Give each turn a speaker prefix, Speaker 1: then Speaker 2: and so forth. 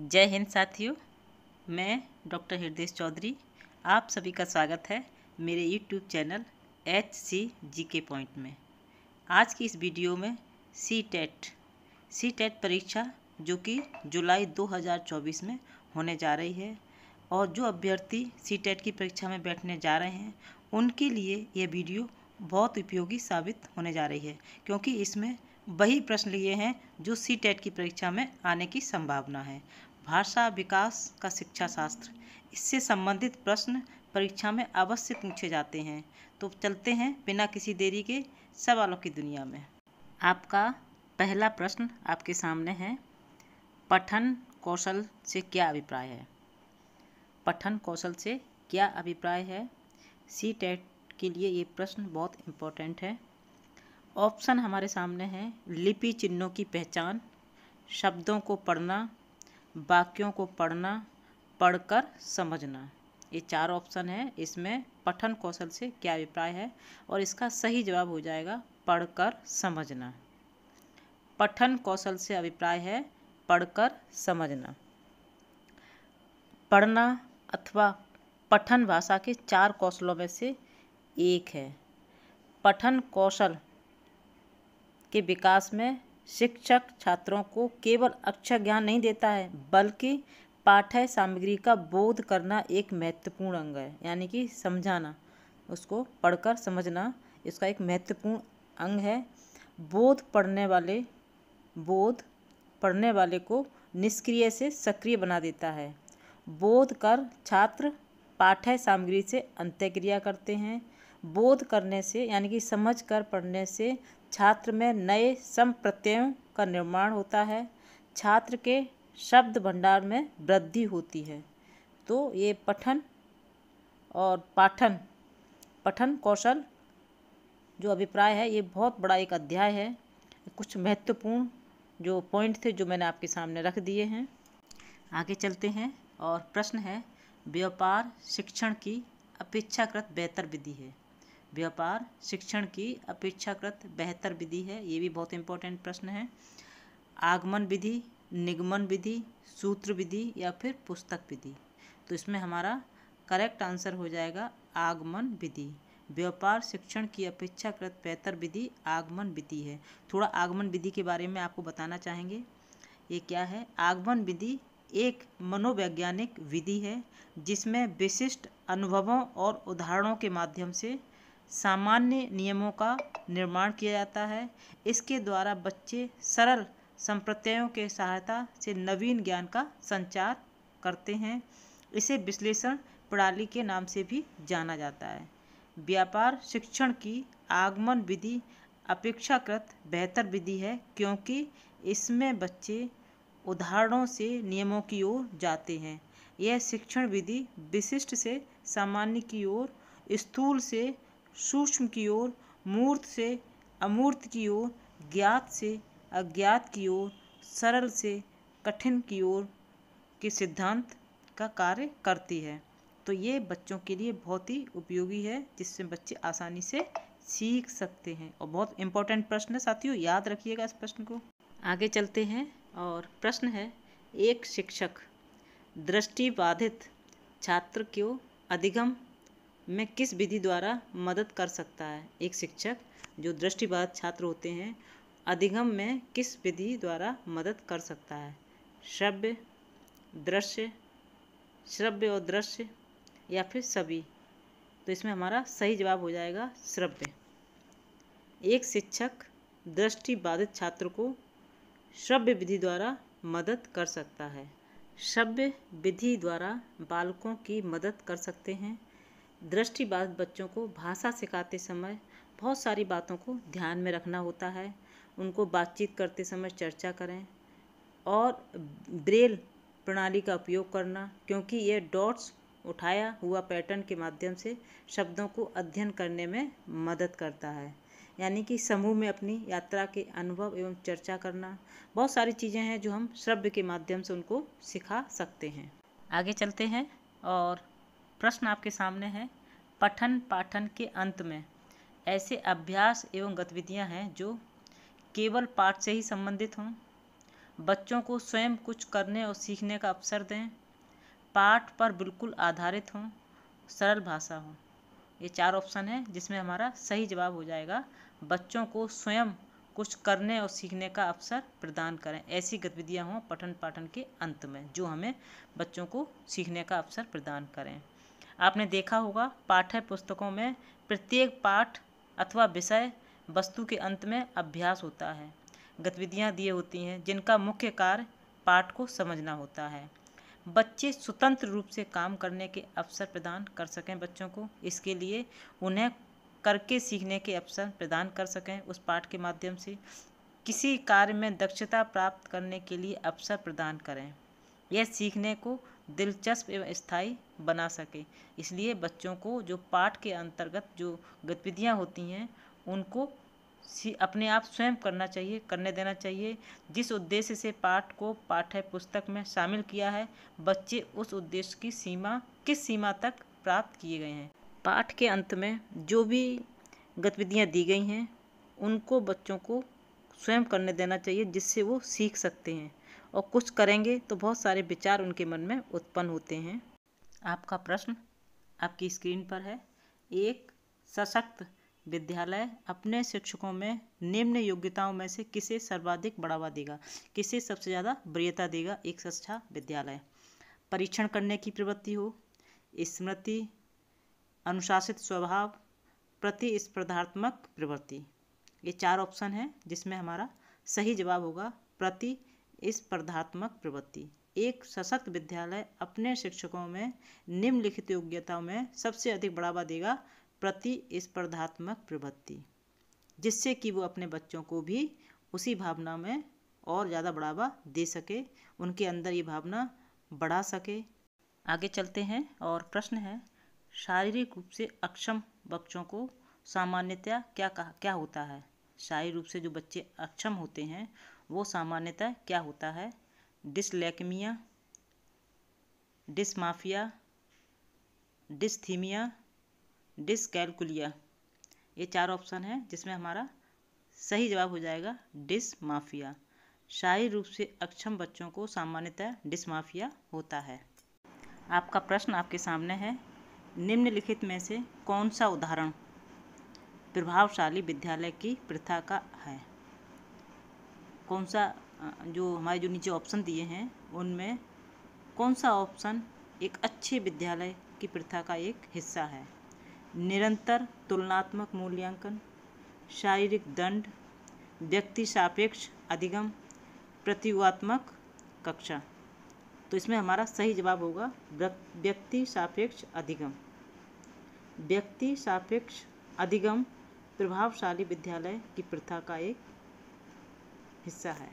Speaker 1: जय हिंद साथियों, मैं डॉक्टर हृदय चौधरी आप सभी का स्वागत है मेरे यूट्यूब चैनल HCGK पॉइंट में। आज की इस वीडियो में सी टेट परीक्षा जो कि जुलाई 2024 में होने जा रही है और जो अभ्यर्थी सी टेट की परीक्षा में बैठने जा रहे हैं उनके लिए यह वीडियो बहुत उपयोगी साबित होने जा रही है, क्योंकि इसमें वही प्रश्न लिए हैं जो सी टेट की परीक्षा में आने की संभावना है। भाषा विकास का शिक्षा शास्त्र, इससे संबंधित प्रश्न परीक्षा में अवश्य पूछे जाते हैं। तो चलते हैं बिना किसी देरी के सवालों की दुनिया में। आपका पहला प्रश्न आपके सामने है, पठन कौशल से क्या अभिप्राय है? पठन कौशल से क्या अभिप्राय है? सी टेट के लिए ये प्रश्न बहुत इम्पोर्टेंट है। ऑप्शन हमारे सामने हैं, लिपि चिन्हों की पहचान, शब्दों को पढ़ना, वाक्यों को पढ़ना, पढ़कर समझना। ये चार ऑप्शन है। इसमें पठन कौशल से क्या अभिप्राय है और इसका सही जवाब हो जाएगा पढ़कर समझना। पठन कौशल से अभिप्राय है पढ़कर समझना। पढ़ना अथवा पठन भाषा के चार कौशलों में से एक है। पठन कौशल के विकास में शिक्षक छात्रों को केवल अक्षर ज्ञान नहीं देता है, बल्कि पाठ्य सामग्री का बोध करना एक महत्वपूर्ण अंग है। यानी कि समझाना, उसको पढ़कर समझना इसका एक महत्वपूर्ण अंग है। बोध पढ़ने वाले को निष्क्रिय से सक्रिय बना देता है। बोध कर छात्र पाठ्य सामग्री से अंतःक्रिया करते हैं। बोध करने से यानी कि समझ कर पढ़ने से छात्र में नए संप्रत्ययों का निर्माण होता है। छात्र के शब्द भंडार में वृद्धि होती है। तो ये पठन और पठन कौशल जो अभिप्राय है, ये बहुत बड़ा एक अध्याय है। कुछ महत्वपूर्ण जो पॉइंट थे जो मैंने आपके सामने रख दिए हैं। आगे चलते हैं और प्रश्न है, व्यापार शिक्षण की अपेक्षाकृत बेहतर विधि है। व्यापार शिक्षण की अपेक्षाकृत बेहतर विधि है, ये भी बहुत इंपॉर्टेंट प्रश्न है। आगमन विधि, निगमन विधि, सूत्र विधि या फिर पुस्तक विधि। तो इसमें हमारा करेक्ट आंसर हो जाएगा आगमन विधि। व्यापार शिक्षण की अपेक्षाकृत बेहतर विधि आगमन विधि है। थोड़ा आगमन विधि के बारे में आपको बताना चाहेंगे। ये क्या है? आगमन विधि एक मनोवैज्ञानिक विधि है जिसमें विशिष्ट अनुभवों और उदाहरणों के माध्यम से सामान्य नियमों का निर्माण किया जाता है। इसके द्वारा बच्चे सरल संप्रत्ययों के सहायता से नवीन ज्ञान का संचार करते हैं। इसे विश्लेषण प्रणाली के नाम से भी जाना जाता है। व्यापार शिक्षण की आगमन विधि अपेक्षाकृत बेहतर विधि है, क्योंकि इसमें बच्चे उदाहरणों से नियमों की ओर जाते हैं। यह शिक्षण विधि विशिष्ट से सामान्य की ओर, स्थूल से सूक्ष्म की ओर, मूर्त से अमूर्त की ओर, ज्ञात से अज्ञात की ओर, सरल से कठिन की ओर के सिद्धांत का कार्य करती है। तो ये बच्चों के लिए बहुत ही उपयोगी है, जिससे बच्चे आसानी से सीख सकते हैं और बहुत इम्पोर्टेंट प्रश्न है साथियों, याद रखिएगा इस प्रश्न को। आगे चलते हैं और प्रश्न है, एक शिक्षक दृष्टिबाधित छात्र को अधिगम में किस विधि द्वारा मदद कर सकता है? एक शिक्षक जो दृष्टिबाधित छात्र होते हैं अधिगम में किस विधि द्वारा मदद कर सकता है? श्रव्य और दृश्य या फिर सभी? तो इसमें हमारा सही जवाब हो जाएगा श्रव्य। एक शिक्षक दृष्टिबाधित छात्र को श्रव्य विधि द्वारा मदद कर सकता है। श्रव्य विधि द्वारा बालकों की मदद कर सकते हैं। दृष्टिबाधित बच्चों को भाषा सिखाते समय बहुत सारी बातों को ध्यान में रखना होता है। उनको बातचीत करते समय चर्चा करें और ब्रेल प्रणाली का उपयोग करना, क्योंकि ये डॉट्स उठाया हुआ पैटर्न के माध्यम से शब्दों को अध्ययन करने में मदद करता है। यानी कि समूह में अपनी यात्रा के अनुभव एवं चर्चा करना, बहुत सारी चीज़ें हैं जो हम श्रव्य के माध्यम से उनको सिखा सकते हैं। आगे चलते हैं और प्रश्न आपके सामने है, पठन पाठन के अंत में ऐसे अभ्यास एवं गतिविधियां हैं जो केवल पाठ से ही संबंधित हों, बच्चों को स्वयं कुछ करने और सीखने का अवसर दें। पाठ पर बिल्कुल आधारित हों, सरल भाषा हो। ये 4 ऑप्शन है जिसमें हमारा सही जवाब हो जाएगा बच्चों को स्वयं कुछ करने और सीखने का अवसर प्रदान करें। ऐसी गतिविधियां हों पठन पाठन के अंत में जो हमें बच्चों को सीखने का अवसर प्रदान करें। आपने देखा होगा पाठ्य पुस्तकों में प्रत्येक पाठ अथवा विषय वस्तु के अंत में अभ्यास होता है। गतिविधियां दी होती हैं जिनका मुख्य कार्य पाठ को समझना होता है। बच्चे स्वतंत्र रूप से काम करने के अवसर प्रदान कर सकें बच्चों को, इसके लिए उन्हें करके सीखने के अवसर प्रदान कर सकें। उस पाठ के माध्यम से किसी कार्य में दक्षता प्राप्त करने के लिए अवसर प्रदान करें। यह सीखने को दिलचस्प एवं स्थायी बना सके। इसलिए बच्चों को जो पाठ के अंतर्गत जो गतिविधियां होती हैं उनको अपने आप स्वयं करने देना चाहिए। जिस उद्देश्य से पाठ को पाठ्य पुस्तक में शामिल किया है, बच्चे उस उद्देश्य की किस सीमा तक प्राप्त किए गए हैं। पाठ के अंत में जो भी गतिविधियां दी गई हैं उनको बच्चों को स्वयं करने देना चाहिए, जिससे वो सीख सकते हैं और कुछ करेंगे तो बहुत सारे विचार उनके मन में उत्पन्न होते हैं। आपका प्रश्न आपकी स्क्रीन पर है। एक सशक्त विद्यालय अपने शिक्षकों में निम्न योग्यताओं में से किसे सर्वाधिक बढ़ावा देगा, किसे सबसे ज़्यादा वरीयता देगा। एक अच्छा विद्यालय परीक्षण करने की प्रवृत्ति हो, स्मृति, अनुशासित स्वभाव, प्रतिस्पर्धात्मक प्रवृत्ति। ये 4 ऑप्शन है जिसमें हमारा सही जवाब होगा प्रतिस्पर्धात्मक प्रवृत्ति। एक सशक्त विद्यालय अपने शिक्षकों में निम्नलिखित योग्यताओं में सबसे अधिक बढ़ावा देगा प्रतिस्पर्धात्मक प्रवृत्ति, जिससे कि वो अपने बच्चों को भी उसी भावना में और ज़्यादा बढ़ावा दे सके, उनके अंदर ये भावना बढ़ा सके। आगे चलते हैं और प्रश्न है शारीरिक रूप से अक्षम बच्चों को सामान्यतया क्या होता है। शारीरिक रूप से जो बच्चे अक्षम होते हैं वो सामान्यतः क्या होता है। डिसलेक्मिया, डिसमाफिया, डिस्थीमिया, डिसकैलकुलिया। ये 4 ऑप्शन है जिसमें हमारा सही जवाब हो जाएगा डिसमाफिया। शारीरिक रूप से अक्षम बच्चों को सामान्यतः डिसमाफिया होता है। आपका प्रश्न आपके सामने है। निम्नलिखित में से कौन सा उदाहरण प्रभावशाली विद्यालय की प्रथा का है। कौन सा जो हमारे जो नीचे ऑप्शन दिए हैं उनमें कौन सा ऑप्शन एक अच्छे विद्यालय की प्रथा का एक हिस्सा है। निरंतर तुलनात्मक मूल्यांकन, शारीरिक दंड, व्यक्ति सापेक्ष अधिगम, प्रतियोगात्मक कक्षा। तो इसमें हमारा सही जवाब होगा व्यक्ति सापेक्ष अधिगम। व्यक्ति सापेक्ष अधिगम प्रभावशाली विद्यालय की प्रथा का एक हिस्सा है।